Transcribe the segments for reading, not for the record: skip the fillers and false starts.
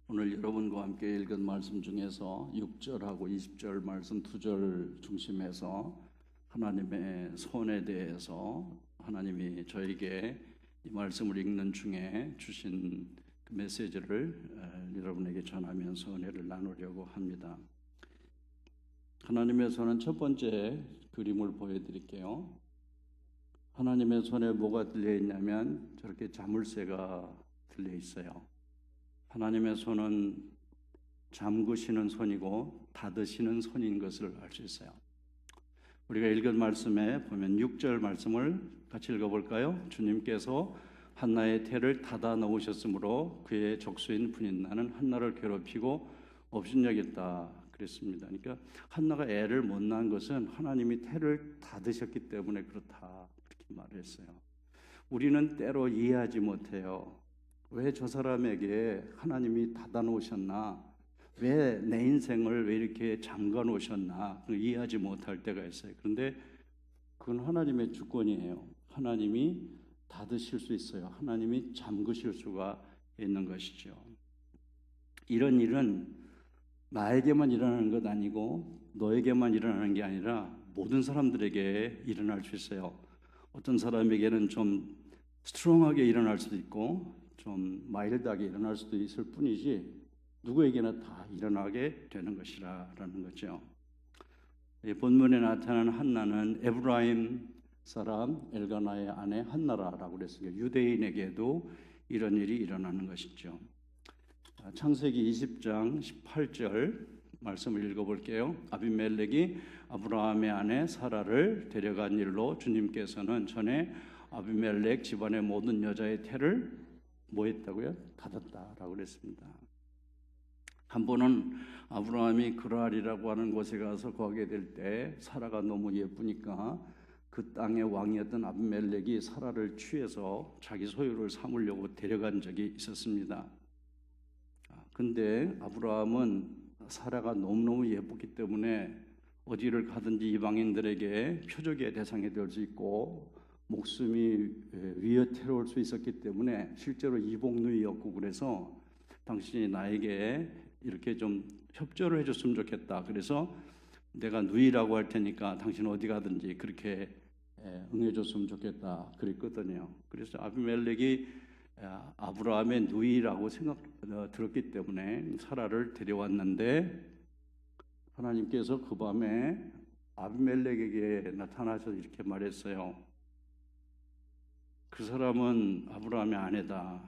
오늘 여러분과 함께 읽은 말씀 중에서 6절하고 20절 말씀 두 절 중심해서 하나님의 손에 대해서 하나님이 저에게 이 말씀을 읽는 중에 주신 그 메시지를 여러분에게 전하면서 은혜를 나누려고 합니다. 하나님의 손은 첫 번째 그림을 보여드릴게요. 하나님의 손에 뭐가 들려있냐면 저렇게 자물쇠가 들려있어요. 하나님의 손은 잠그시는 손이고 닫으시는 손인 것을 알 수 있어요. 우리가 읽은 말씀에 보면 6절 말씀을 같이 읽어볼까요? 주님께서 한나의 태를 닫아 놓으셨으므로 그의 적수인 분인나는 한나를 괴롭히고 업신여겼다 그랬습니다. 그러니까 한나가 애를 못 낳은 것은 하나님이 태를 닫으셨기 때문에 그렇다 그렇게 말했어요. 우리는 때로 이해하지 못해요. 왜 저 사람에게 하나님이 닫아 놓으셨나? 왜 내 인생을 왜 이렇게 잠가 놓으셨나? 이해하지 못할 때가 있어요. 그런데 그건 하나님의 주권이에요. 하나님이 닫으실 수 있어요. 하나님이 잠그실 수가 있는 것이죠. 이런 일은 나에게만 일어나는 것 아니고 너에게만 일어나는 게 아니라 모든 사람들에게 일어날 수 있어요. 어떤 사람에게는 좀 스트롱하게 일어날 수도 있고 좀 마일드하게 일어날 수도 있을 뿐이지 누구에게나 다 일어나게 되는 것이라는 거죠. 본문에 나타난 한나는 에브라임 사람 엘가나의 아내 한나라라고 그랬으니까 유대인에게도 이런 일이 일어나는 것이죠. 창세기 20장 18절 말씀을 읽어볼게요. 아비멜렉이 아브라함의 아내 사라를 데려간 일로 주님께서는 전에 아비멜렉 집안의 모든 여자의 태를 뭐 했다고요? 닫았다라고 그랬습니다. 한 번은 아브라함이 그랄이라고 하는 곳에 가서 거하게 될 때 사라가 너무 예쁘니까 그 땅의 왕이었던 아비멜렉이 사라를 취해서 자기 소유를 삼으려고 데려간 적이 있었습니다. 근데 아브라함은 사라가 너무너무 예쁘기 때문에 어디를 가든지 이방인들에게 표적의 대상이 될 수 있고 목숨이 위태로울 수 있었기 때문에 실제로 이복누이였고 그래서 당신이 나에게 이렇게 좀 협조를 해줬으면 좋겠다. 그래서 내가 누이라고 할 테니까 당신 어디 가든지 그렇게 응해줬으면 좋겠다. 그랬거든요. 그래서 아비멜렉이 아브라함의 누이라고 들었기 때문에 사라를 데려왔는데 하나님께서 그 밤에 아비멜렉에게 나타나셔서 이렇게 말했어요. 그 사람은 아브라함의 아내다.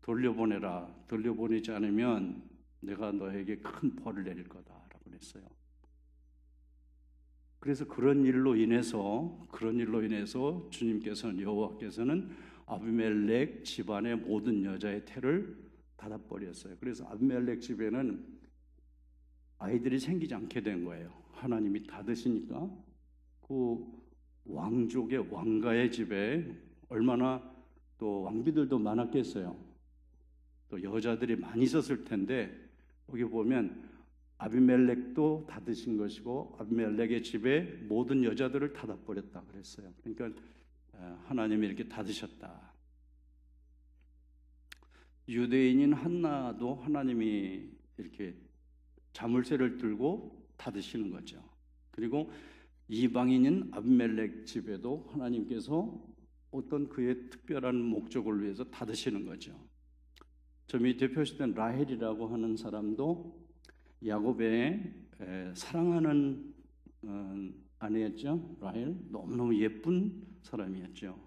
돌려보내라. 돌려보내지 않으면 내가 너에게 큰 벌을 내릴 거다라고 했어요. 그래서 그런 일로 인해서 주님께서는 여호와께서는 아비멜렉 집안의 모든 여자의 태를 닫아버렸어요. 그래서 아비멜렉 집에는 아이들이 생기지 않게 된 거예요. 하나님이 닫으시니까 그 왕족의 왕가의 집에 얼마나 또 왕비들도 많았겠어요. 또 여자들이 많이 있었을 텐데 거기 보면 아비멜렉도 닫으신 것이고 아비멜렉의 집에 모든 여자들을 닫아버렸다 그랬어요. 그러니까 하나님이 이렇게 닫으셨다. 유대인인 한나도 하나님이 이렇게 자물쇠를 들고 닫으시는 거죠. 그리고 이방인인 아비멜렉 집에도 하나님께서 어떤 그의 특별한 목적을 위해서 닫으시는 거죠. 저 밑에 표시된 라헬이라고 하는 사람도 야곱의 사랑하는 아내였죠. 라헬 너무너무 예쁜 사람이었죠.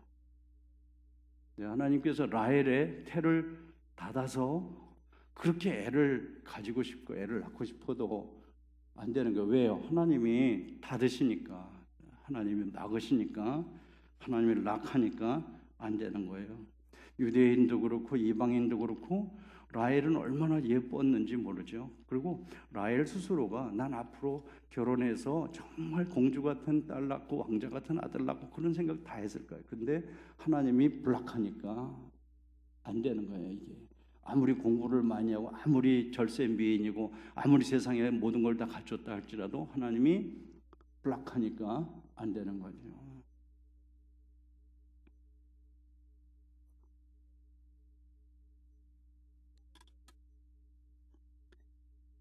하나님께서 라헬의 태를 닫아서 그렇게 애를 가지고 싶고 애를 낳고 싶어도 안 되는 거예요. 왜요? 하나님이 닫으시니까, 하나님이 막으시니까, 하나님이 락하니까 안 되는 거예요. 유대인도 그렇고 이방인도 그렇고 라헬은 얼마나 예뻤는지 모르죠. 그리고 라헬 스스로가 난 앞으로 결혼해서 정말 공주 같은 딸 낳고 왕자 같은 아들 낳고 그런 생각 다 했을 거예요. 근데 하나님이 블락하니까 안 되는 거예요. 이게 아무리 공부를 많이 하고 아무리 절세 미인이고 아무리 세상에 모든 걸 다 갖췄다 할지라도 하나님이 블락하니까 안 되는 거죠.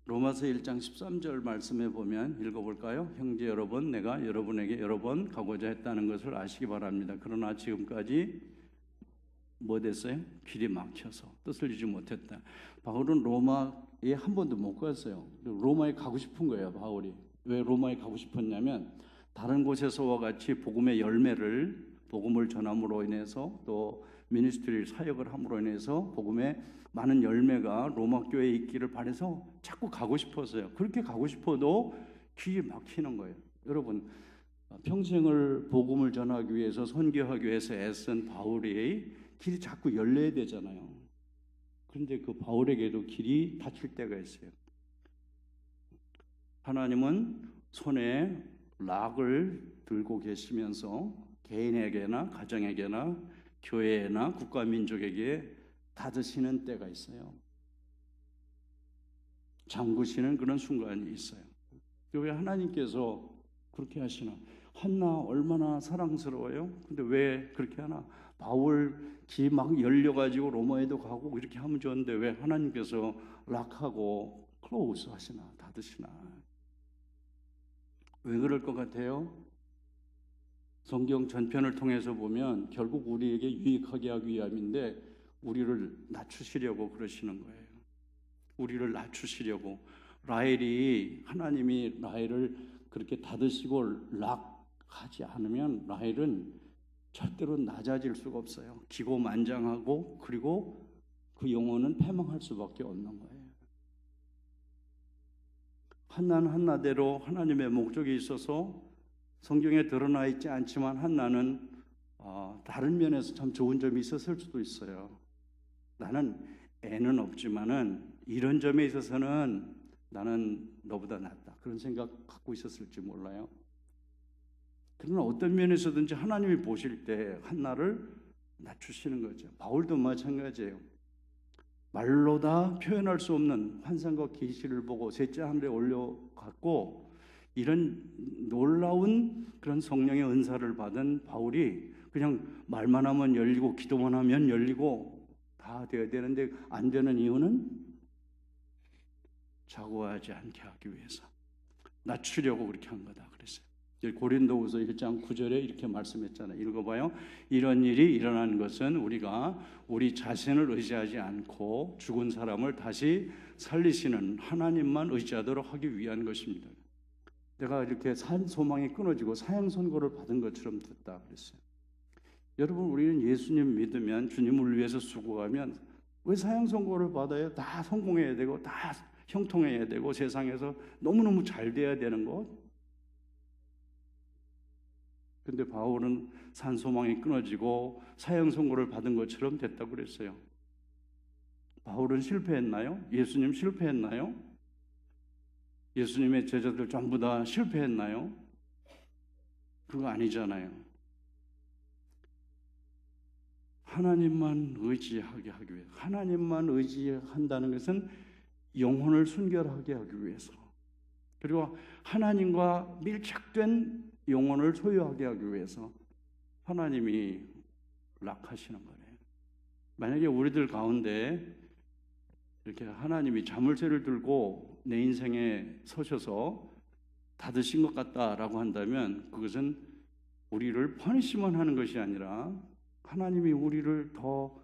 로마서 1장 13절 말씀에 보면 읽어볼까요? 형제 여러분, 내가 여러분에게 여러 번 가고자 했다는 것을 아시기 바랍니다. 그러나 지금까지 뭐 됐어요? 길이 막혀서 뜻을 이루지 못했다. 바울은 로마에 한 번도 못 갔어요. 로마에 가고 싶은 거예요, 바울이. 왜 로마에 가고 싶었냐면 다른 곳에서와 같이 복음의 열매를, 복음을 전함으로 인해서 또 미니스트리 사역을 함으로 인해서 복음의 많은 열매가 로마 교회에 있기를 바라서 자꾸 가고 싶었어요. 그렇게 가고 싶어도 길이 막히는 거예요. 여러분, 평생을 복음을 전하기 위해서, 선교하기 위해서 애쓴 바울이 길이 자꾸 열려야 되잖아요. 그런데 그 바울에게도 길이 닫힐 때가 있어요. 하나님은 손에 락을 들고 계시면서 개인에게나 가정에게나 교회나 국가 민족에게 닫으시는 때가 있어요. 잠그시는 그런 순간이 있어요. 왜 하나님께서 그렇게 하시나? 한나 얼마나 사랑스러워요? 근데 왜 그렇게 하나? 바울 기 막 열려가지고 로마에도 가고 이렇게 하면 좋은데 왜 하나님께서 락하고 클로즈 하시나? 닫으시나? 왜 그럴 것 같아요? 성경 전편을 통해서 보면 결국 우리에게 유익하게 하기 위함인데 우리를 낮추시려고 그러시는 거예요. 우리를 낮추시려고. 라헬이, 하나님이 라헬을 그렇게 닫으시고 락하지 않으면 라헬은 절대로 낮아질 수가 없어요. 기고만장하고 그리고 그 영혼은 패망할 수밖에 없는 거예요. 한나는 한나대로 하나님의 목적이 있어서 성경에 드러나 있지 않지만 한나는 다른 면에서 참 좋은 점이 있었을 수도 있어요. 나는 애는 없지만은 이런 점에 있어서는 나는 너보다 낫다. 그런 생각 갖고 있었을지 몰라요. 그러나 어떤 면에서든지 하나님이 보실 때 한나를 낮추시는 거죠. 바울도 마찬가지예요. 말로 다 표현할 수 없는 환상과 계시를 보고 셋째 하늘에 올려갔고 이런 놀라운 그런 성령의 은사를 받은 바울이 그냥 말만 하면 열리고 기도만 하면 열리고 다 되어야 되는데 안 되는 이유는 자고하지 않게 하기 위해서 낮추려고 그렇게 한 거다 그랬어요. 고린도후서 1장 9절에 이렇게 말씀했잖아요. 읽어봐요. 이런 일이 일어난 것은 우리가 우리 자신을 의지하지 않고 죽은 사람을 다시 살리시는 하나님만 의지하도록 하기 위한 것입니다. 내가 이렇게 산 소망이 끊어지고 사형 선고를 받은 것처럼 됐다 그랬어요. 여러분, 우리는 예수님 믿으면, 주님을 위해서 수고하면 왜 사형 선고를 받아요? 다 성공해야 되고 다 형통해야 되고 세상에서 너무너무 잘 돼야 되는 것. 근데 바울은 산 소망이 끊어지고 사형 선고를 받은 것처럼 됐다고 그랬어요. 바울은 실패했나요? 예수님 실패했나요? 예수님의 제자들 전부 다 실패했나요? 그거 아니잖아요. 하나님만 의지하게 하기 위해, 하나님만 의지한다는 것은 영혼을 순결하게 하기 위해서, 그리고 하나님과 밀착된 영혼을 소유하게 하기 위해서 하나님이 락하시는 거예요. 만약에 우리들 가운데 이렇게 하나님이 자물쇠를 들고 내 인생에 서셔서 닫으신 것 같다라고 한다면 그것은 우리를 퍼니시먼 하는 것이 아니라 하나님이 우리를 더,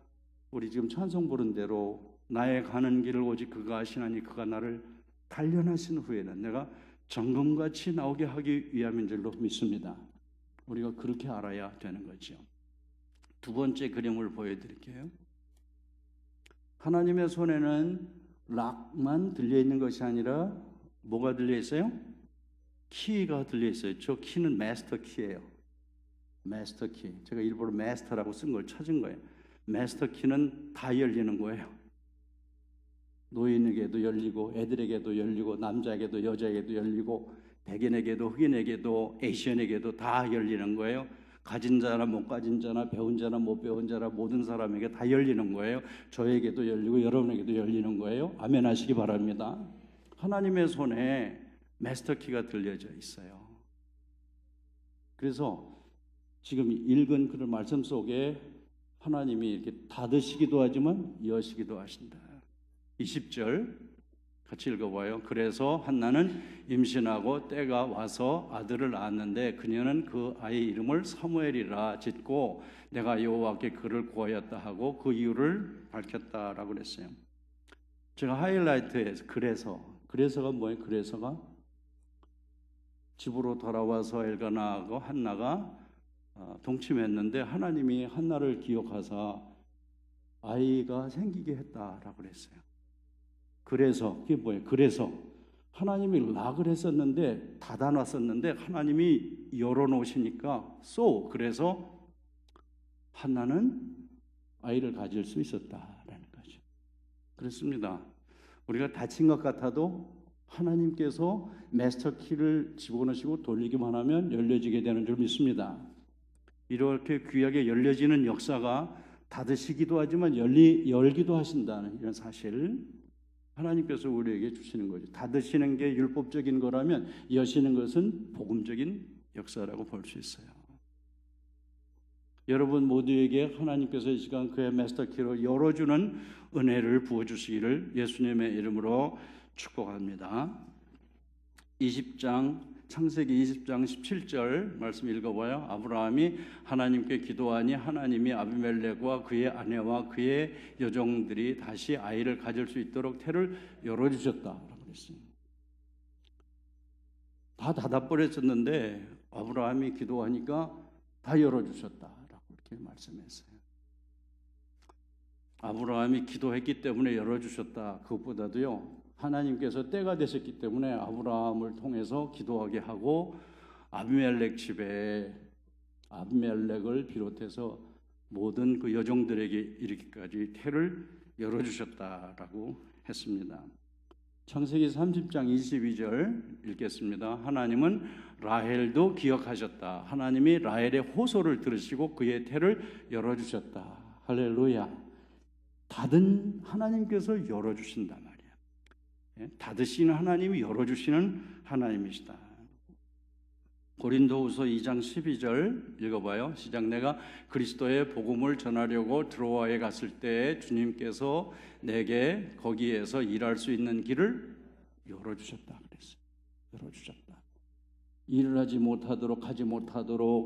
우리 지금 찬송 부른 대로 나의 가는 길을 오직 그가 아시나니 그가 나를 단련하신 후에는 내가 정금같이 나오게 하기 위함인 줄로 믿습니다. 우리가 그렇게 알아야 되는 거죠. 두 번째 그림을 보여드릴게요. 하나님의 손에는 락만 들려있는 것이 아니라 뭐가 들려있어요? 키가 들려있어요. 저 키는 마스터 키예요. 마스터 키. 제가 일부러 마스터라고 쓴 걸 찾은 거예요. 마스터 키는 다 열리는 거예요. 노인에게도 열리고 애들에게도 열리고 남자에게도 여자에게도 열리고 백인에게도 흑인에게도 에이시언에게도 다 열리는 거예요. 가진 자나 못 가진 자나 배운 자나 못 배운 자나 모든 사람에게 다 열리는 거예요. 저에게도 열리고 여러분에게도 열리는 거예요. 아멘 하시기 바랍니다. 하나님의 손에 마스터 키가 들려져 있어요. 그래서 지금 읽은 그런 말씀 속에 하나님이 이렇게 닫으시기도 하지만 여시기도 하신다. 20절 같이 읽어봐요. 그래서 한나는 임신하고 때가 와서 아들을 낳았는데 그녀는 그 아이 이름을 사무엘이라 짓고 내가 여호와께 그를 구하였다 하고 그 이유를 밝혔다라고 그랬어요. 제가 하이라이트에서 그래서가 뭐예요? 그래서가 집으로 돌아와서 엘가나하고 한나가 동침했는데 하나님이 한나를 기억하사 아이가 생기게 했다라고 그랬어요. 그래서 그게 뭐예요? 그래서 하나님이 락을 했었는데 닫아놨었는데 하나님이 열어놓으시니까 그래서 한나는 아이를 가질 수 있었다라는 거죠. 그렇습니다. 우리가 다친 것 같아도 하나님께서 마스터 키를 집어넣으시고 돌리기만 하면 열려지게 되는 줄 믿습니다. 이렇게 귀하게 열려지는 역사가 닫으시기도 하지만 열기도 하신다는 이런 사실 하나님께서 우리에게 주시는 거죠. 닫으시는 게 율법적인 거라면 여시는 것은 복음적인 역사라고 볼 수 있어요. 여러분 모두에게 하나님께서 이 시간 그의 마스터 키로 열어주는 은혜를 부어주시기를 예수님의 이름으로 축복합니다. 창세기 20장 17절 말씀 읽어봐요. 아브라함이 하나님께 기도하니 하나님이 아비멜렉과 그의 아내와 그의 여종들이 다시 아이를 가질 수 있도록 태를 열어주셨다라고 그랬어요. 다 닫아버렸었는데 아브라함이 기도하니까 다 열어주셨다라고 이렇게 말씀했어요. 아브라함이 기도했기 때문에 열어주셨다. 그것보다도요, 하나님께서 때가 되셨기 때문에 아브라함을 통해서 기도하게 하고 아비멜렉 집에 아비멜렉을 비롯해서 모든 그 여종들에게 이르기까지 태를 열어주셨다라고 했습니다. 창세기 30장 22절 읽겠습니다. 하나님은 라헬도 기억하셨다. 하나님이 라헬의 호소를 들으시고 그의 태를 열어주셨다. 할렐루야. 닫은 하나님께서 열어주신단 말이에요. 닫으시는 하나님이 열어주시는 하나님이시다. 고린도후서 2장 12절 읽어봐요. 시작. 내가 그리스도의 복음을 전하려고 드로아에 갔을 때 주님께서 내게 거기에서 일할 수 있는 길을 열어주셨다 그랬어요. 열어주셨다. 일을 하지 못하도록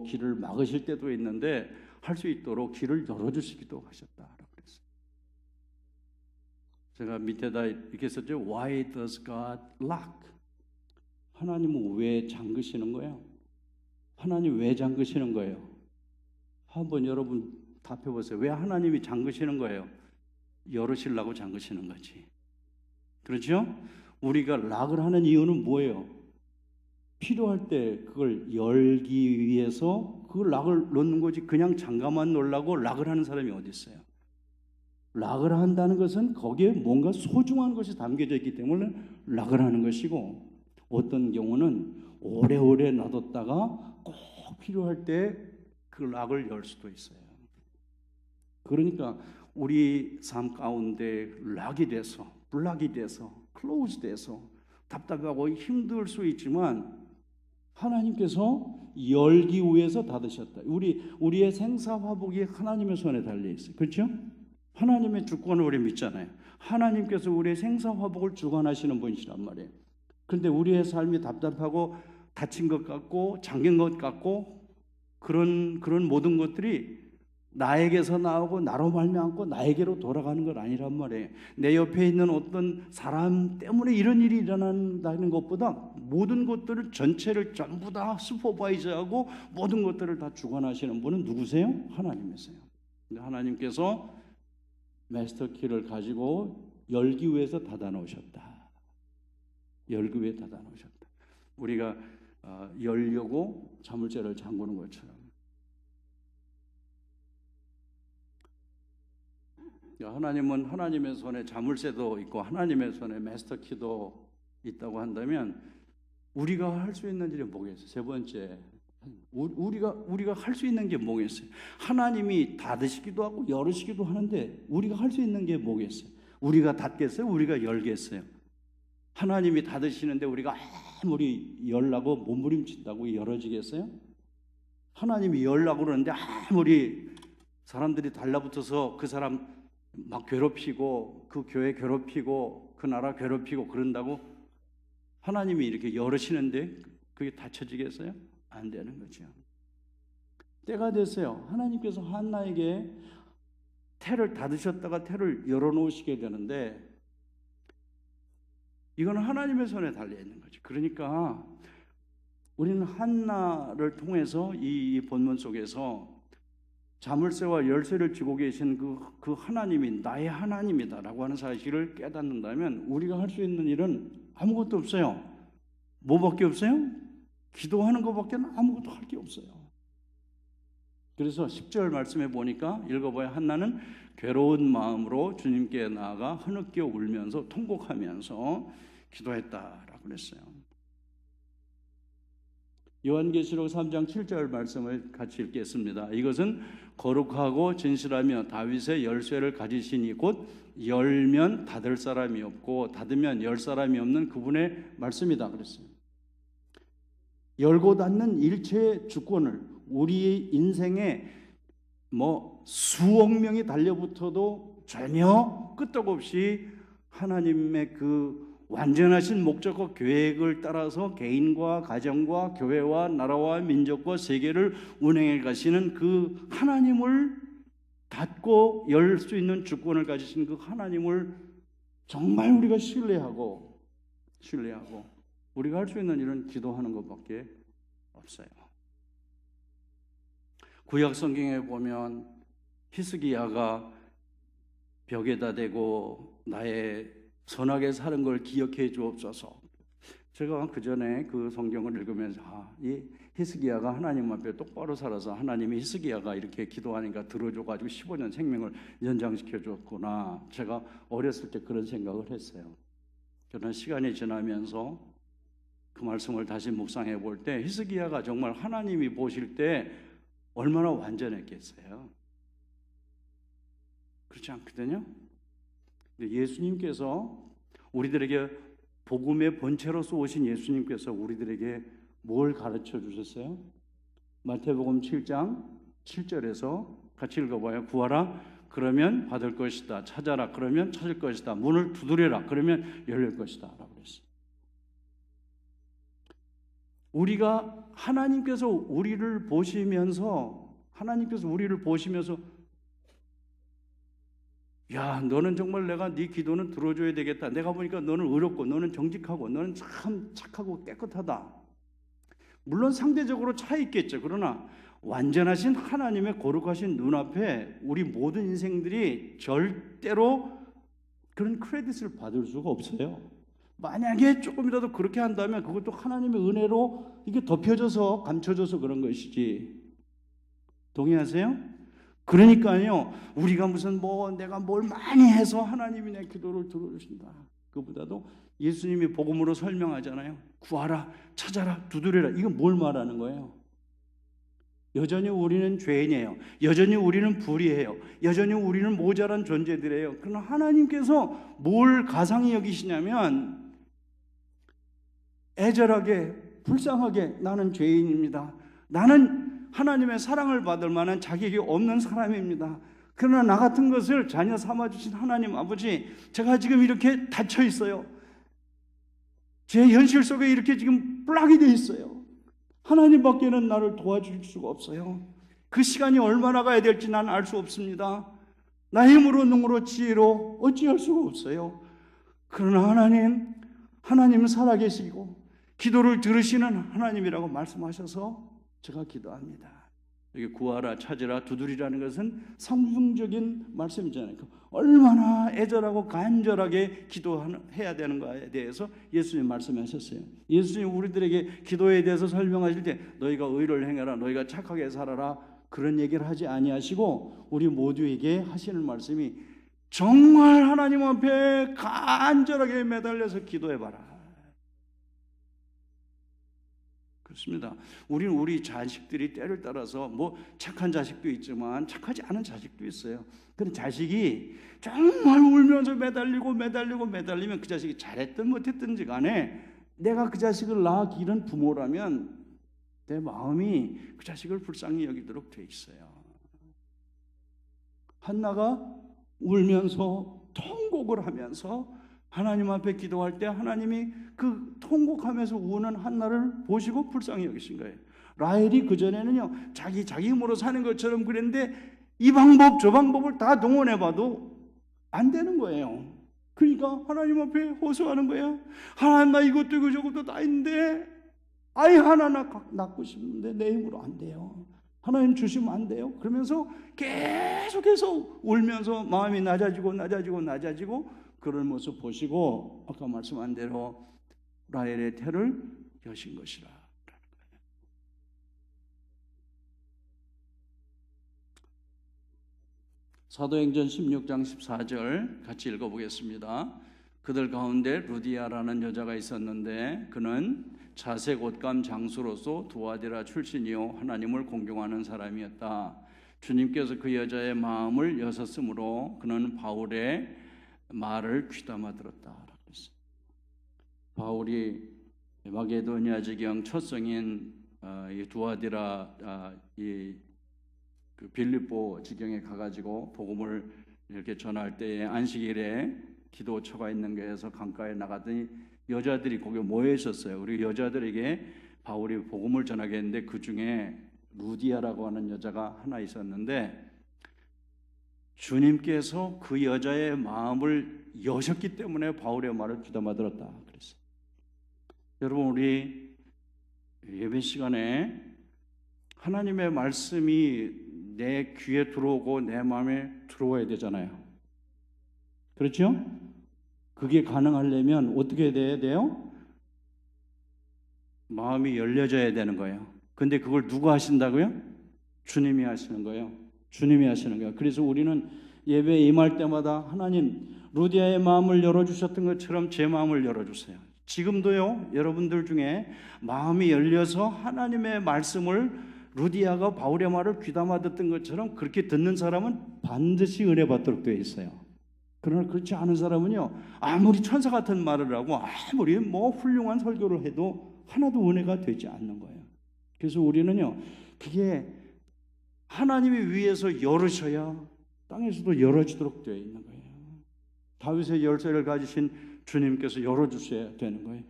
길을 막으실 때도 있는데 할 수 있도록 길을 열어주시기도 하셨다. 제가 밑에다 이렇게 썼죠. Why does God lock? 하나님은 왜 잠그시는 거예요? 하나님 왜 잠그시는 거예요? 한번 여러분 답해보세요. 왜 하나님이 잠그시는 거예요? 열으시려고 잠그시는 거지. 그렇죠? 우리가 락을 하는 이유는 뭐예요? 필요할 때 그걸 열기 위해서 그 락을 놓는 거지. 그냥 잠가만 놓으려고 락을 하는 사람이 어디 있어요? 락을 한다는 것은 거기에 뭔가 소중한 것이 담겨져 있기 때문에 락을 하는 것이고, 어떤 경우는 오래오래 놔뒀다가 꼭 필요할 때 그 락을 열 수도 있어요. 그러니까 우리 삶 가운데 락이 돼서, 블락이 돼서, 클로즈 돼서 답답하고 힘들 수 있지만 하나님께서 열기 위해서 닫으셨다. 우리의 생사화복이 하나님의 손에 달려 있어요. 그렇죠? 하나님의 주권을 우리 믿잖아요. 하나님께서 우리의 생사화복을 주관하시는 분이시란 말이에요. 그런데 우리의 삶이 답답하고 다친 것 같고 잠긴 것 같고 그런 모든 것들이 나에게서 나오고 나로 말미암고 나에게로 돌아가는 건 아니란 말이에요. 내 옆에 있는 어떤 사람 때문에 이런 일이 일어난다는 것보다 모든 것들을 전체를 전부 다 슈퍼바이저하고 모든 것들을 다 주관하시는 분은 누구세요? 하나님이세요. 근데 하나님께서 마스터 키를 가지고 열기 위해서 닫아 놓으셨다. 열기 위해 닫아 놓으셨다. 우리가 열려고 자물쇠를 잠그는 것처럼. 하나님은 하나님의 손에 자물쇠도 있고 하나님의 손에 마스터 키도 있다고 한다면 우리가 할 수 있는 일이 뭐겠어요? 세 번째, 우리가 할 수 있는 게 뭐겠어요? 하나님이 닫으시기도 하고 열으시기도 하는데 우리가 할 수 있는 게 뭐겠어요? 우리가 닫겠어요? 우리가 열겠어요? 하나님이 닫으시는데 우리가 아무리 열라고 몸부림친다고 열어지겠어요? 하나님이 열라고 그러는데 아무리 사람들이 달라붙어서 그 사람 막 괴롭히고 그 교회 괴롭히고 그 나라 괴롭히고 그런다고 하나님이 이렇게 열으시는데 그게 닫혀지겠어요? 안 되는 거죠. 때가 됐어요. 하나님께서 한나에게 태를 닫으셨다가 태를 열어놓으시게 되는데 이거는 하나님의 손에 달려있는 거죠. 그러니까 우리는 한나를 통해서 이 본문 속에서 자물쇠와 열쇠를 쥐고 계신 그 하나님이 나의 하나님이다라고 하는 사실을 깨닫는다면 우리가 할 수 있는 일은 아무것도 없어요. 뭐밖에 없어요? 기도하는 것밖에 아무것도 할 게 없어요. 그래서 10절 말씀에 보니까 읽어봐야 한나는 괴로운 마음으로 주님께 나아가 흐느껴 울면서 통곡하면서 기도했다라고 그랬어요. 요한계시록 3장 7절 말씀을 같이 읽겠습니다. 이것은 거룩하고 진실하며 다윗의 열쇠를 가지시니 곧 열면 닫을 사람이 없고 닫으면 열 사람이 없는 그분의 말씀이다 그랬어요. 열고 닫는 일체의 주권을 우리의 인생에 수억 명이 달려붙어도 전혀 끄떡없이 하나님의 그 완전하신 목적과 계획을 따라서 개인과 가정과 교회와 나라와 민족과 세계를 운행해 가시는 그 하나님을 닫고 열 수 있는 주권을 가지신 그 하나님을 정말 우리가 신뢰하고 우리가 할 수 있는 일은 기도하는 것밖에 없어요. 구약 성경에 보면 히스기야가 벽에다 대고 나의 선하게 사는 걸 기억해 주옵소서. 제가 그 전에 그 성경을 읽으면서 이 히스기야가 하나님 앞에 똑바로 살아서 하나님이 히스기야가 이렇게 기도하니까 들어줘가지고 15년 생명을 연장시켜 줬구나. 제가 어렸을 때 그런 생각을 했어요. 그러나 시간이 지나면서 그 말씀을 다시 묵상해 볼 때 히스기야가 정말 하나님이 보실 때 얼마나 완전했겠어요. 그렇지 않거든요. 예수님께서 우리들에게 복음의 본체로서 오신 예수님께서 우리들에게 뭘 가르쳐 주셨어요? 마태복음 7장 7절에서 같이 읽어봐요. 구하라 그러면 받을 것이다. 찾아라 그러면 찾을 것이다. 문을 두드려라 그러면 열릴 것이다 라고 그랬어요. 우리가 하나님께서 우리를 보시면서 야, 너는 정말 내가 네 기도는 들어줘야 되겠다. 내가 보니까 너는 의롭고 너는 정직하고 너는 참 착하고 깨끗하다. 물론 상대적으로 차이 있겠죠. 그러나 완전하신 하나님의 거룩하신 눈앞에 우리 모든 인생들이 절대로 그런 크레딧을 받을 수가 없어요. 만약에 조금이라도 그렇게 한다면 그것도 하나님의 은혜로 이게 덮여져서 감춰져서 그런 것이지. 동의하세요? 그러니까요, 우리가 무슨 내가 뭘 많이 해서 하나님이 내 기도를 들어주신다. 그보다도 예수님이 복음으로 설명하잖아요. 구하라, 찾아라, 두드려라. 이건 뭘 말하는 거예요? 여전히 우리는 죄인이에요. 여전히 우리는 불의해요. 여전히 우리는 모자란 존재들이에요. 그러나 하나님께서 뭘 가상히 여기시냐면 애절하게, 불쌍하게 나는 죄인입니다. 나는 하나님의 사랑을 받을 만한 자격이 없는 사람입니다. 그러나 나 같은 것을 자녀 삼아주신 하나님 아버지, 제가 지금 이렇게 닫혀 있어요. 제 현실 속에 이렇게 지금 플락이 돼 있어요. 하나님밖에는 나를 도와줄 수가 없어요. 그 시간이 얼마나 가야 될지 난 알 수 없습니다. 나의 힘으로 능으로 지혜로 어찌할 수가 없어요. 그러나 하나님은 살아계시고 기도를 들으시는 하나님이라고 말씀하셔서 제가 기도합니다. 여기 구하라, 찾으라, 두드리라는 것은 상징적인 말씀이잖아요. 얼마나 애절하고 간절하게 기도해야 되는가에 대해서 예수님 말씀하셨어요. 예수님 우리들에게 기도에 대해서 설명하실 때 너희가 의를 행해라, 너희가 착하게 살아라 그런 얘기를 하지 아니하시고 우리 모두에게 하시는 말씀이 정말 하나님 앞에 간절하게 매달려서 기도해봐라. 그렇습니다. 우리는 우리 자식들이 때를 따라서 착한 자식도 있지만 착하지 않은 자식도 있어요. 그런 자식이 정말 울면서 매달리면 그 자식이 잘했든 못했든지 간에 내가 그 자식을 낳아 기른 부모라면 내 마음이 그 자식을 불쌍히 여기도록 돼 있어요. 한나가 울면서 통곡을 하면서 하나님 앞에 기도할 때 하나님이 그 통곡하면서 우는 한나를 보시고 불쌍히 여기신 거예요. 라헬이 그전에는요 자기 힘으로 사는 것처럼 그랬는데 이 방법 저 방법을 다 동원해봐도 안 되는 거예요. 그러니까 하나님 앞에 호소하는 거예요. 하나님, 나 이것도 이거 저것도 다 있는데 아이 하나 낳고 싶은데 내 힘으로 안 돼요. 하나님 주시면 안 돼요. 그러면서 계속해서 울면서 마음이 낮아지고 그런 모습 보시고 아까 말씀한 대로 라헬의 태를 여신 것이라. 사도행전 16장 14절 같이 읽어보겠습니다. 그들 가운데 루디아라는 여자가 있었는데 그는 자색 옷감 장수로서 두아디라 출신이요 하나님을 공경하는 사람이었다. 주님께서 그 여자의 마음을 여셨으므로 그는 바울의 말을 귀담아 들었다. 바울이 마게도니아 지경 첫 성인 이 두아디라 그 빌립보 지경에 가가지고 복음을 이렇게 전할 때에 안식일에 기도처가 있는 곳에서 강가에 나가더니 여자들이 거기 모여 있었어요. 우리 여자들에게 바울이 복음을 전하게 했는데 그 중에 루디아라고 하는 여자가 하나 있었는데 주님께서 그 여자의 마음을 여셨기 때문에 바울의 말을 귀담아 들었다 그랬어요. 여러분, 우리 예배 시간에 하나님의 말씀이 내 귀에 들어오고 내 마음에 들어와야 되잖아요. 그렇죠? 그게 가능하려면 어떻게 돼야 돼요? 마음이 열려져야 되는 거예요. 근데 그걸 누가 하신다고요? 주님이 하시는 거예요. 주님이 하시는 거예요. 그래서 우리는 예배에 임할 때마다 하나님, 루디아의 마음을 열어주셨던 것처럼 제 마음을 열어주세요. 지금도요, 여러분들 중에 마음이 열려서 하나님의 말씀을 루디아가 바울의 말을 귀담아 듣던 것처럼 그렇게 듣는 사람은 반드시 은혜 받도록 되어 있어요. 그러나 그렇지 않은 사람은요, 아무리 천사 같은 말을 하고 아무리 훌륭한 설교를 해도 하나도 은혜가 되지 않는 거예요. 그래서 우리는요, 그게 하나님이 위에서 열으셔야 땅에서도 열어지도록 되어 있는 거예요. 다윗의 열쇠를 가지신 주님께서 열어주셔야 되는 거예요.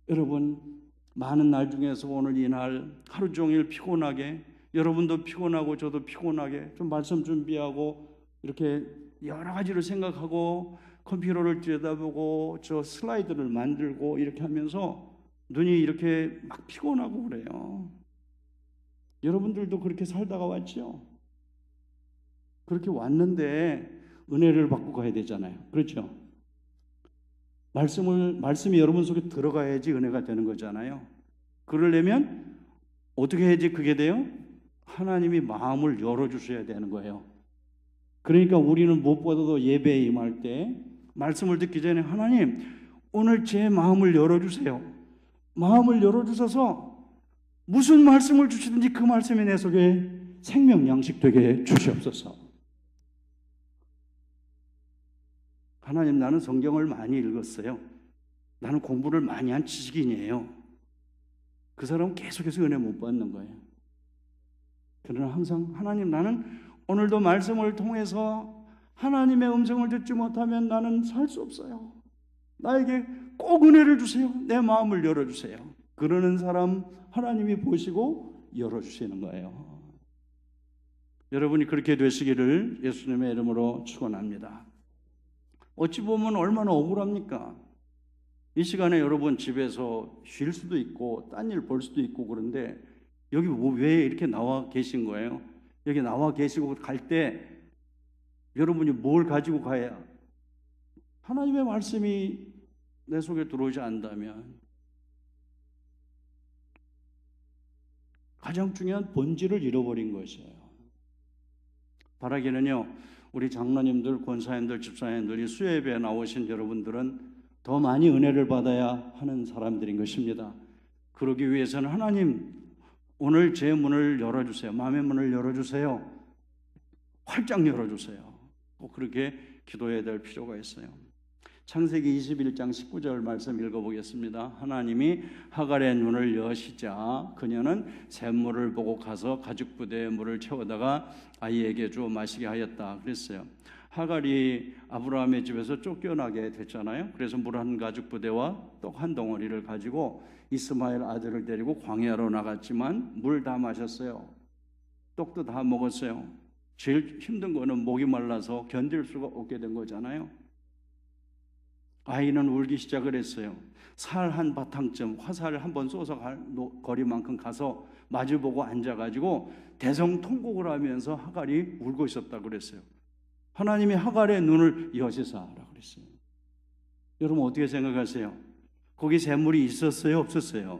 여러분, 많은 날 중에서 오늘 이 날 하루 종일 피곤하게, 여러분도 피곤하고 저도 피곤하게 좀 말씀 준비하고 이렇게 여러 가지를 생각하고 컴퓨터를 들여다보고 저 슬라이드를 만들고 이렇게 하면서 눈이 이렇게 막 피곤하고 그래요. 여러분들도 그렇게 살다가 왔죠? 그렇게 왔는데 은혜를 받고 가야 되잖아요. 그렇죠? 말씀이 여러분 속에 들어가야지 은혜가 되는 거잖아요. 그러려면 어떻게 해야지 그게 돼요? 하나님이 마음을 열어주셔야 되는 거예요. 그러니까 우리는 무엇보다도 예배에 임할 때 말씀을 듣기 전에 하나님, 오늘 제 마음을 열어주세요. 마음을 열어주셔서 무슨 말씀을 주시든지 그 말씀이 내 속에 생명 양식되게 주시옵소서. 하나님, 나는 성경을 많이 읽었어요. 나는 공부를 많이 한 지식인이에요. 그 사람은 계속해서 은혜 못 받는 거예요. 그러나 항상 하나님, 나는 오늘도 말씀을 통해서 하나님의 음성을 듣지 못하면 나는 살 수 없어요. 나에게 꼭 은혜를 주세요. 내 마음을 열어주세요. 그러는 사람 하나님이 보시고 열어주시는 거예요. 여러분이 그렇게 되시기를 예수님의 이름으로 축원합니다. 어찌 보면 얼마나 억울합니까? 이 시간에 여러분 집에서 쉴 수도 있고 딴 일 볼 수도 있고 그런데 여기 왜 이렇게 나와 계신 거예요? 여기 나와 계시고 갈 때 여러분이 뭘 가지고 가야 하나님의 말씀이 내 속에 들어오지 않다면 가장 중요한 본질을 잃어버린 것이에요. 바라기는요, 우리 장로님들, 권사님들, 집사님들이 수요예배에 나오신 여러분들은 더 많이 은혜를 받아야 하는 사람들인 것입니다. 그러기 위해서는 하나님, 오늘 제 문을 열어주세요. 마음의 문을 열어주세요. 활짝 열어주세요. 꼭 그렇게 기도해야 될 필요가 있어요. 창세기 21장 19절 말씀 읽어보겠습니다. 하나님이 하갈의 눈을 여시자 그녀는 샘물을 보고 가서 가죽 부대에 물을 채우다가 아이에게 주어 마시게 하였다 그랬어요. 하갈이 아브라함의 집에서 쫓겨나게 됐잖아요. 그래서 물 한 가죽 부대와 떡 한 덩어리를 가지고 이스마엘 아들을 데리고 광야로 나갔지만 물 다 마셨어요. 떡도 다 먹었어요. 제일 힘든 거는 목이 말라서 견딜 수가 없게 된 거잖아요. 아이는 울기 시작을 했어요. 살 한 바탕쯤 화살을 한번 쏘서 갈 거리만큼 가서 마주보고 앉아가지고 대성통곡을 하면서 하갈이 울고 있었다고 그랬어요. 하나님이 하갈의 눈을 여시사라고 그랬어요. 여러분 어떻게 생각하세요? 거기 샘물이 있었어요? 없었어요?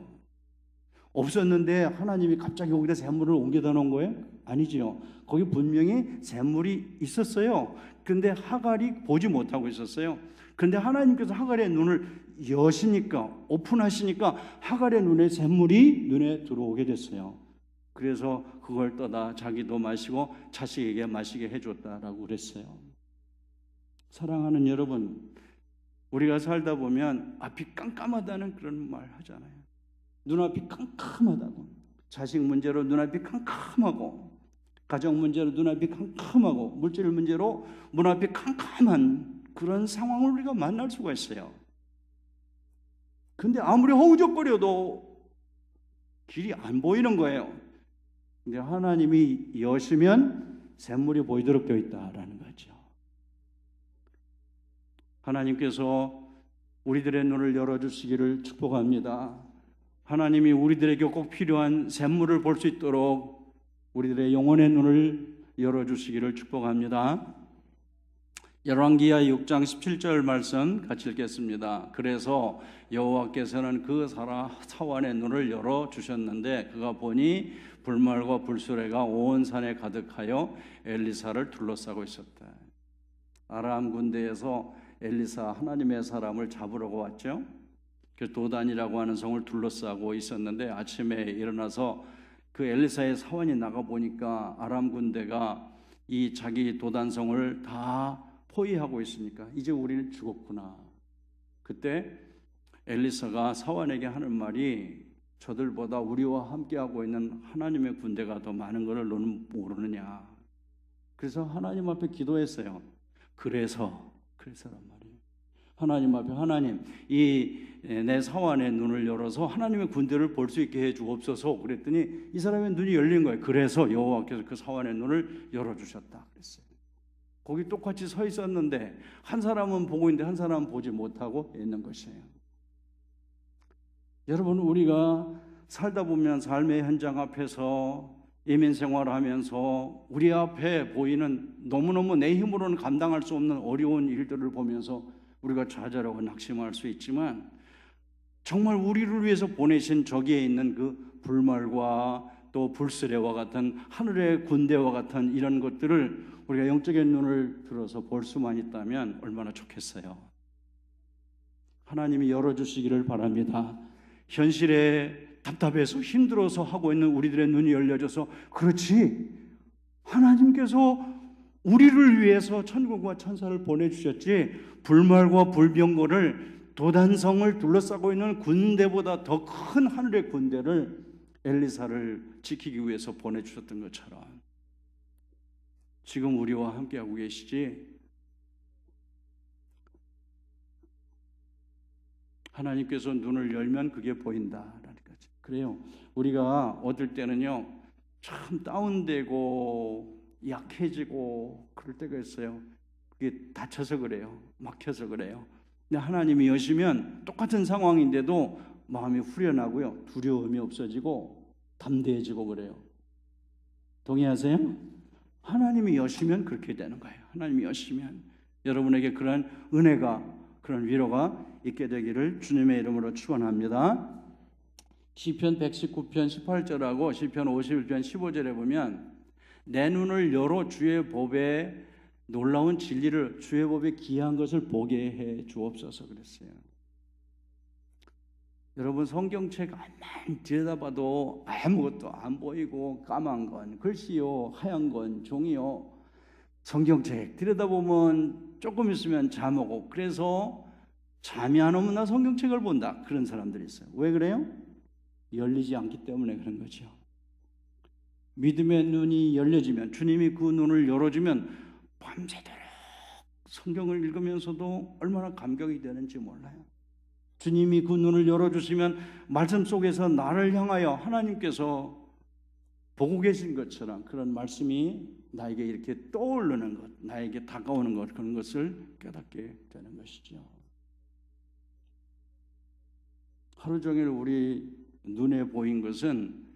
없었는데 하나님이 갑자기 거기다 샘물을 옮겨다 놓은 거예요? 아니지요. 거기 분명히 샘물이 있었어요. 근데 하갈이 보지 못하고 있었어요. 근데 하나님께서 하갈의 눈을 여시니까, 오픈하시니까 하갈의 눈에 샘물이 눈에 들어오게 됐어요. 그래서 그걸 떠다 자기도 마시고 자식에게 마시게 해줬다라고 그랬어요. 사랑하는 여러분, 우리가 살다 보면 앞이 깜깜하다는 그런 말 하잖아요. 눈앞이 캄캄하다고. 자식 문제로 눈앞이 캄캄하고, 가정 문제로 눈앞이 캄캄하고, 물질 문제로 눈앞이 캄캄한 그런 상황을 우리가 만날 수가 있어요. 근데 아무리 허우적거려도 길이 안 보이는 거예요. 근데 하나님이 여시면 샘물이 보이도록 되어 있다라는 거죠. 하나님께서 우리들의 눈을 열어주시기를 축복합니다. 하나님이 우리들에게 꼭 필요한 샘물을 볼 수 있도록 우리들의 영혼의 눈을 열어주시기를 축복합니다. 열왕기하 6장 17절 말씀 같이 읽겠습니다. 그래서 여호와께서는 그 사환의 눈을 열어주셨는데 그가 보니 불말과 불수레가 온 산에 가득하여 엘리사를 둘러싸고 있었다. 아람 군대에서 엘리사 하나님의 사람을 잡으려고 왔죠. 그 도단이라고 하는 성을 둘러싸고 있었는데 아침에 일어나서 그 엘리사의 사환이 나가 보니까 아람 군대가 이 자기 도단성을 다 포위하고 있으니까 이제 우리는 죽었구나. 그때 엘리사가 사환에게 하는 말이 저들보다 우리와 함께하고 있는 하나님의 군대가 더 많은 것을 너는 모르느냐. 그래서 하나님 앞에 기도했어요. 그래서란 말이에요. 하나님 앞에 하나님 이 내 사환의 눈을 열어서 하나님의 군대를 볼 수 있게 해 주옵소서. 그랬더니 이 사람의 눈이 열린 거예요. 그래서 여호와께서 그 사환의 눈을 열어주셨다 그랬어요. 거기 똑같이 서 있었는데 한 사람은 보고 있는데 한 사람은 보지 못하고 있는 것이에요. 여러분 우리가 살다 보면 삶의 현장 앞에서 이민 생활하면서 우리 앞에 보이는 너무너무 내 힘으로는 감당할 수 없는 어려운 일들을 보면서 우리가 좌절하고 낙심할 수 있지만 정말 우리를 위해서 보내신 저기에 있는 그 불말과 또 불수레와 같은 하늘의 군대와 같은 이런 것들을 우리가 영적인 눈을 들어서 볼 수만 있다면 얼마나 좋겠어요. 하나님이 열어주시기를 바랍니다. 현실에 답답해서 힘들어서 하고 있는 우리들의 눈이 열려져서 그렇지 하나님께서 우리를 위해서 천국과 천사를 보내주셨지 불말과 불병거를 도단성을 둘러싸고 있는 군대보다 더 큰 하늘의 군대를 엘리사를 지키기 위해서 보내주셨던 것처럼 지금 우리와 함께하고 계시지. 하나님께서 눈을 열면 그게 보인다라는 거죠. 그래요. 우리가 어떨 때는요 참 다운되고 약해지고 그럴 때가 있어요. 그게 다쳐서 그래요. 막혀서 그래요. 근데 하나님이 여시면 똑같은 상황인데도 마음이 후련하고요. 두려움이 없어지고 담대해지고 그래요. 동의하세요? 하나님이 여시면 그렇게 되는 거예요. 하나님이 여시면 여러분에게 그런 은혜가 그런 위로가 있게 되기를 주님의 이름으로 축원합니다. 시편 119편 18절하고 시편 51편 15절에 보면 내 눈을 열어 주의 법에 놀라운 진리를 주의 법에 귀한 것을 보게 해 주옵소서 그랬어요. 여러분 성경책 안만 들여다봐도 아무것도 안 보이고 까만 건 글씨요 하얀 건 종이요 성경책 들여다보면 조금 있으면 잠 오고 그래서 잠이 안 오면 나 성경책을 본다 그런 사람들이 있어요. 왜 그래요? 열리지 않기 때문에 그런 거죠. 믿음의 눈이 열려지면 주님이 그 눈을 열어주면 밤새도록 성경을 읽으면서도 얼마나 감격이 되는지 몰라요. 주님이 그 눈을 열어주시면 말씀 속에서 나를 향하여 하나님께서 보고 계신 것처럼 그런 말씀이 나에게 이렇게 떠오르는 것, 나에게 다가오는 것, 그런 것을 깨닫게 되는 것이죠. 하루 종일 우리 눈에 보인 것은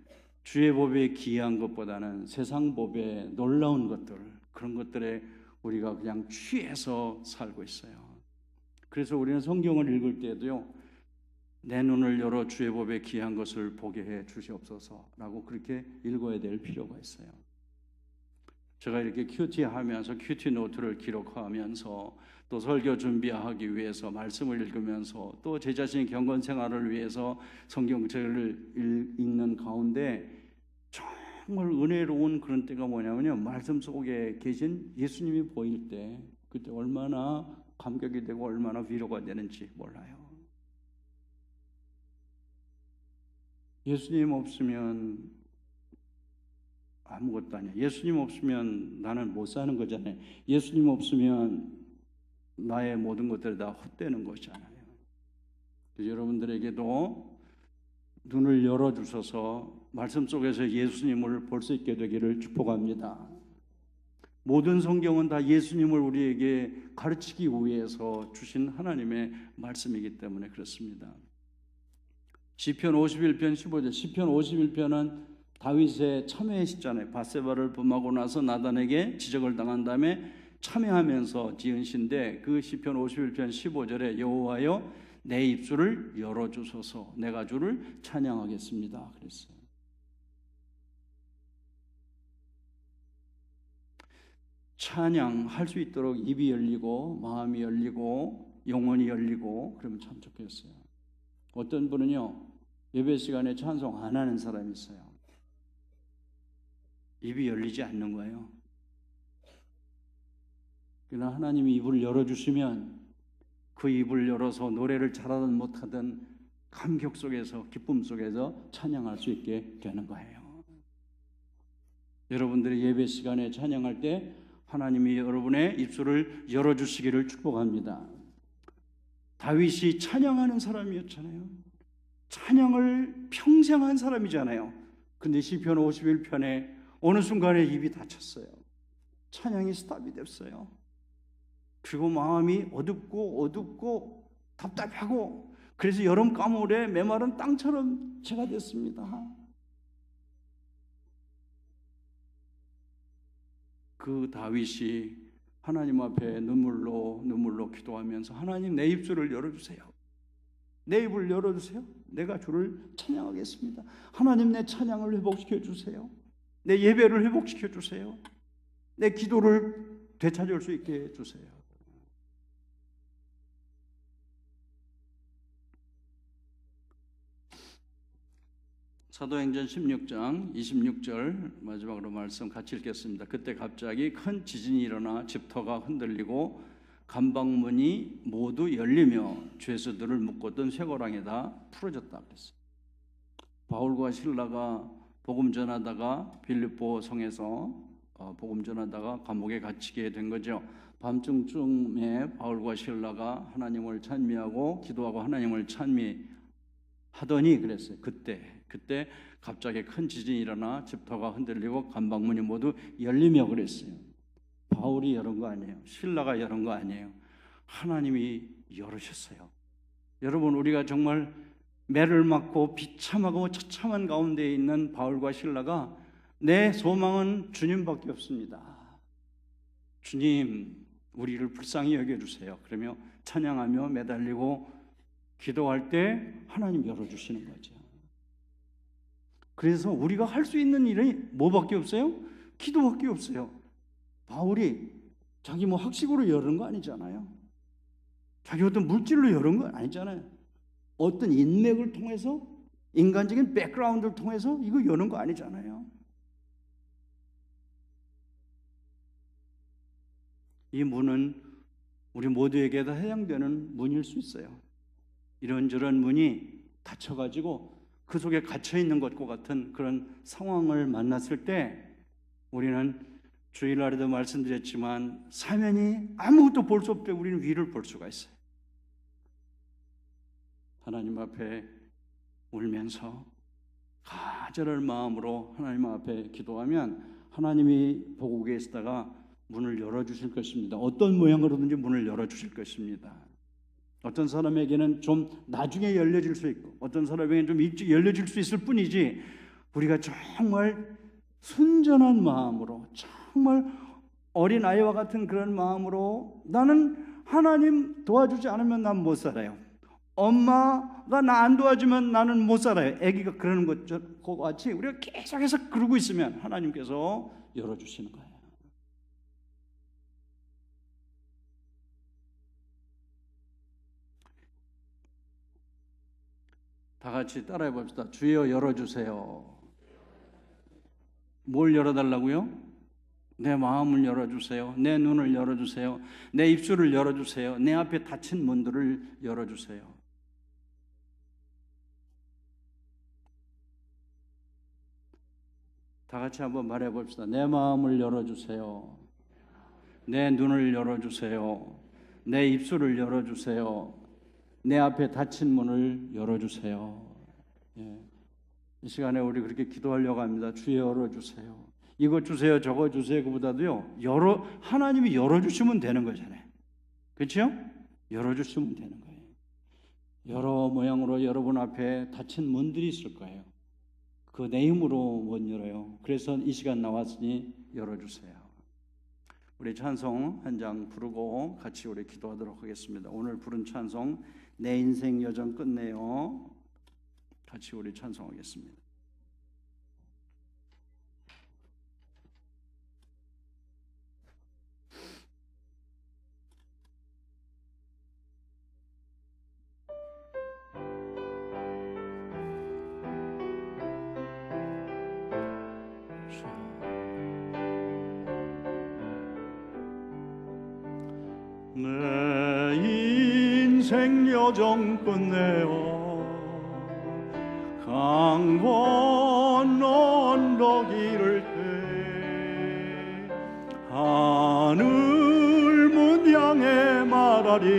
주의 법에 기이한 것보다는 세상 법에 놀라운 것들, 그런 것들에 우리가 그냥 취해서 살고 있어요. 그래서 우리는 성경을 읽을 때도요, 내 눈을 열어 주의 법에 기이한 것을 보게 해 주시옵소서라고 그렇게 읽어야 될 필요가 있어요. 제가 이렇게 큐티 하면서 큐티 노트를 기록하면서 또 설교 준비하기 위해서 말씀을 읽으면서 또 제 자신의 경건 생활을 위해서 성경책을 읽는 가운데 정말 은혜로운 그런 때가 뭐냐면요, 말씀 속에 계신 예수님이 보일 때 그때 얼마나 감격이 되고 얼마나 위로가 되는지 몰라요. 예수님 없으면 아무것도 아니야. 예수님 없으면 나는 못 사는 거잖아요. 예수님 없으면 나의 모든 것들이 다 헛되는 것이잖아요. 여러분들에게도 눈을 열어주셔서 말씀 속에서 예수님을 볼 수 있게 되기를 축복합니다. 모든 성경은 다 예수님을 우리에게 가르치기 위해서 주신 하나님의 말씀이기 때문에 그렇습니다. 시편 51편 15절, 시편 51편은 다윗의 참회의 시잖아요. 밧세바를 범하고 나서 나단에게 지적을 당한 다음에 참회하면서 지은 시인데, 그 시편 51편 15절에 여호와여 내 입술을 열어주소서 내가 주를 찬양하겠습니다 그랬어요. 찬양할 수 있도록 입이 열리고 마음이 열리고 영혼이 열리고 그러면 참 좋겠어요. 어떤 분은요, 예배 시간에 찬송 안 하는 사람이 있어요. 입이 열리지 않는 거예요. 그러나 하나님이 입을 열어주시면 그 입을 열어서 노래를 잘하든 못하든 감격 속에서 기쁨 속에서 찬양할 수 있게 되는 거예요. 여러분들이 예배 시간에 찬양할 때 하나님이 여러분의 입술을 열어주시기를 축복합니다. 다윗이 찬양하는 사람이었잖아요. 찬양을 평생 한 사람이잖아요. 근데 시편 51편에 어느 순간에 입이 닫혔어요. 찬양이 스탑이 됐어요. 그리고 마음이 어둡고 답답하고, 그래서 여름 가물에 메마른 땅처럼 제가 됐습니다. 그 다윗이 하나님 앞에 눈물로 기도하면서 하나님 내 입술을 열어주세요. 내 입을 열어주세요. 내가 주를 찬양하겠습니다. 하나님 내 찬양을 회복시켜 주세요. 내 예배를 회복시켜 주세요. 내 기도를 되찾을 수 있게 해주세요. 사도행전 16장 26절 마지막으로 말씀 같이 읽겠습니다. 그때 갑자기 큰 지진이 일어나 집터가 흔들리고 감방문이 모두 열리며 죄수들을 묶었던 쇠고랑이 다 풀어졌다 그랬어요. 바울과 실라가 복음 전하다가 빌립보 성에서 복음 전하다가 감옥에 갇히게 된 거죠. 밤중쯤에 바울과 실라가 하나님을 찬미하고 기도하고 하나님을 찬미하더니 그랬어요. 그때 갑자기 큰 지진이 일어나 집터가 흔들리고 감방문이 모두 열리며 그랬어요. 바울이 열은 거 아니에요. 실라가 열은 거 아니에요. 하나님이 열으셨어요. 여러분, 우리가 정말 매를 맞고 비참하고 처참한 가운데 있는 바울과 실라가 내 소망은 주님밖에 없습니다. 주님, 우리를 불쌍히 여겨주세요. 그러며 찬양하며 매달리고 기도할 때 하나님 열어주시는 거죠. 그래서 우리가 할 수 있는 일이 뭐밖에 없어요? 기도밖에 없어요. 바울이 자기 학식으로 열은 거 아니잖아요. 자기 어떤 물질로 열은 거 아니잖아요. 어떤 인맥을 통해서, 인간적인 백그라운드를 통해서 이거 여는 거 아니잖아요. 이 문은 우리 모두에게 다 해당되는 문일 수 있어요. 이런저런 문이 닫혀가지고 그 속에 갇혀있는 것과 같은 그런 상황을 만났을 때 우리는 주일날에도 말씀드렸지만 사면이 아무것도 볼 수 없을 때 우리는 위를 볼 수가 있어요. 하나님 앞에 울면서 간절한 마음으로 하나님 앞에 기도하면 하나님이 보고 계시다가 문을 열어주실 것입니다. 어떤 모양으로든지 문을 열어주실 것입니다. 어떤 사람에게는 좀 나중에 열려질 수 있고 어떤 사람에게는 좀 일찍 열려질 수 있을 뿐이지, 우리가 정말 순전한 마음으로, 정말 어린아이와 같은 그런 마음으로, 나는 하나님 도와주지 않으면 난 못 살아요. 엄마가 나 안 도와주면 나는 못 살아요. 아기가 그러는 것과 같이 우리가 계속해서 그러고 있으면 하나님께서 열어주시는 거예요. 다 같이 따라해 봅시다. 주여 열어주세요. 뭘 열어달라고요? 내 마음을 열어주세요. 내 눈을 열어주세요. 내 입술을 열어주세요. 내 앞에 닫힌 문들을 열어주세요. 다 같이 한번 말해 봅시다. 내 마음을 열어주세요. 내 눈을 열어주세요. 내 입술을 열어주세요. 내 앞에 닫힌 문을 열어주세요. 예. 이 시간에 우리 그렇게 기도하려고 합니다. 주여 열어주세요. 이거 주세요, 저거 주세요. 그보다도요, 하나님이 열어주시면 되는 거잖아요. 그렇죠? 열어주시면 되는 거예요. 여러 모양으로 여러분 앞에 닫힌 문들이 있을 거예요. 그 내 힘으로 못 열어요. 그래서 이 시간 나왔으니 열어주세요. 우리 찬송 한 장 부르고 같이 우리 기도하도록 하겠습니다. 오늘 부른 찬송 내 인생 여정 끝내요. 같이 우리 찬송하겠습니다. 내 인생 여정 끝내어 강 건너 언덕 이를 때 하늘 문 향해 말하리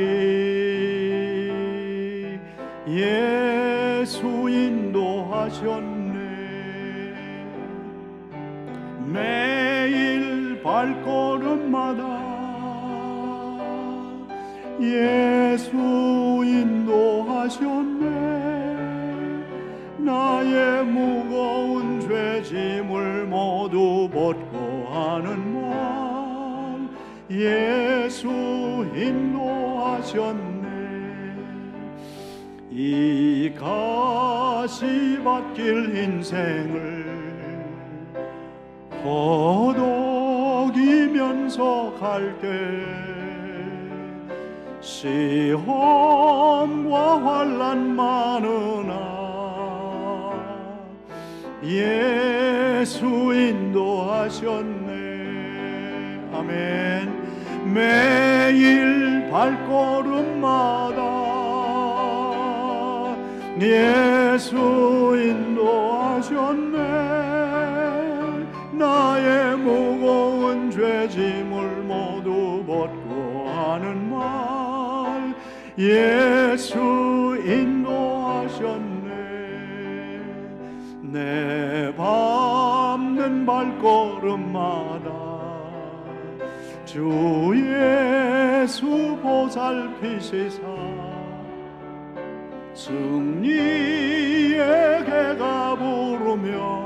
예수 인도하셨네. 매일 발걸음마다 예수 인도하셨네. 나의 무거운 죄짐을 모두 벗고 하는 말 예수 인도하셨네. 이 가시밭길 인생을 허덕이면서 갈게 시험과 환난 많으나 예수 인도하셨네. 아멘. 매일 발걸음마다 예수 인도하셨네. 나의 무거운 죄짐을 모두 벗고 하는 말 예수 인도하셨네. 내 밟는 발걸음마다 주 예수 보살피시사 승리의 개가 부르며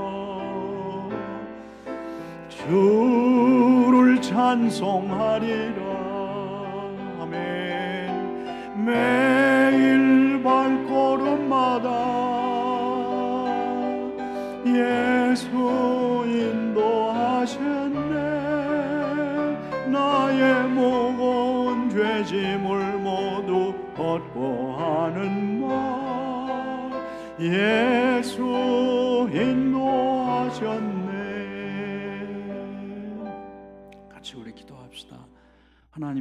주를 찬송하리라. 아멘. 매일 발걸음마다 예수 인도하셨네. 나의 무거운 죄짐을 모두 벗고 하는 말 예수